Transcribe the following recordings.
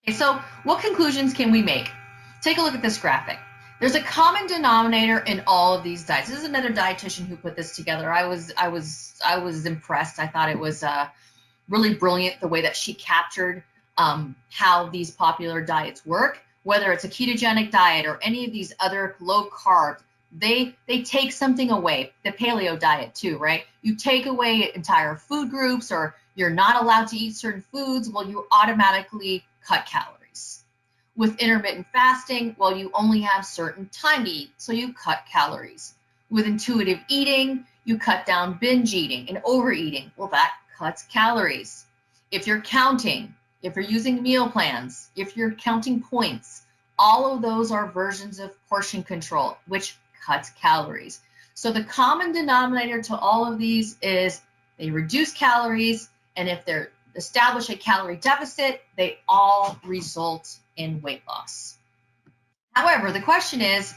Okay, so what conclusions can we make? Take a look at this graphic. There's a common denominator in all of these diets. This is another dietitian who put this together. I was impressed. I thought it was really brilliant the way that she captured how these popular diets work. Whether it's a ketogenic diet or any of these other low carb, they take something away. The paleo diet too, right? You take away entire food groups, or you're not allowed to eat certain foods. Well, you automatically cut calories. With intermittent fasting, well, you only have certain time to eat, so you cut calories. With intuitive eating, you cut down binge eating and overeating. Well, that cuts calories. If you're counting, if you're using meal plans, if you're counting points, all of those are versions of portion control, which cuts calories. So the common denominator to all of these is they reduce calories, and if they establish a calorie deficit, they all result in weight loss. However, the question is,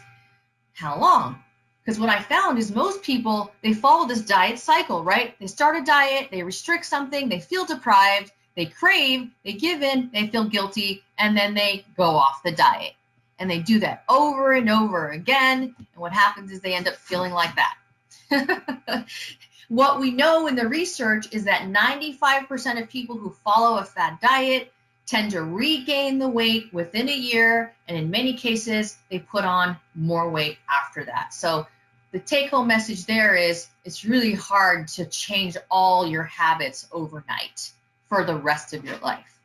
how long? Because what I found is most people, they follow this diet cycle, right? They start a diet, they restrict something, they feel deprived, they crave, they give in, they feel guilty, and then they go off the diet. And they do that over and over again. And what happens is they end up feeling like that. What we know in the research is that 95% of people who follow a fad diet tend to regain the weight within a year, and in many cases, they put on more weight after that. So the take-home message there is it's really hard to change all your habits overnight for the rest of your life.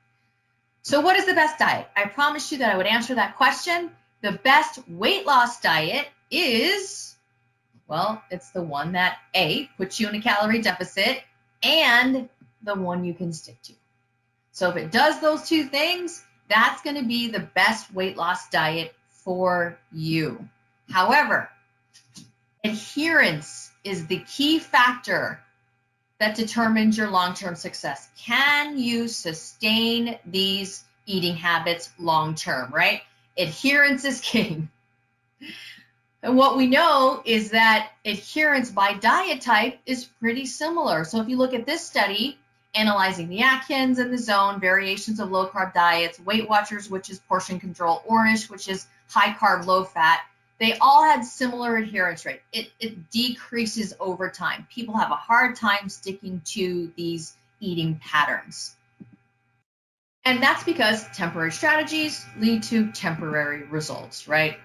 So what is the best diet? I promised you that I would answer that question. The best weight loss diet is, well, it's the one that A, puts you in a calorie deficit, and the one you can stick to. So if it does those two things, that's going to be the best weight loss diet for you. However, adherence is the key factor that determines your long-term success. Can you sustain these eating habits long-term, right? Adherence is king. And what we know is that adherence by diet type is pretty similar. So if you look at this study, analyzing the Atkins and the Zone, variations of low-carb diets, Weight Watchers, which is portion control, Ornish, which is high-carb, low-fat, they all had similar adherence rate. It decreases over time. People have a hard time sticking to these eating patterns. And that's because temporary strategies lead to temporary results, right?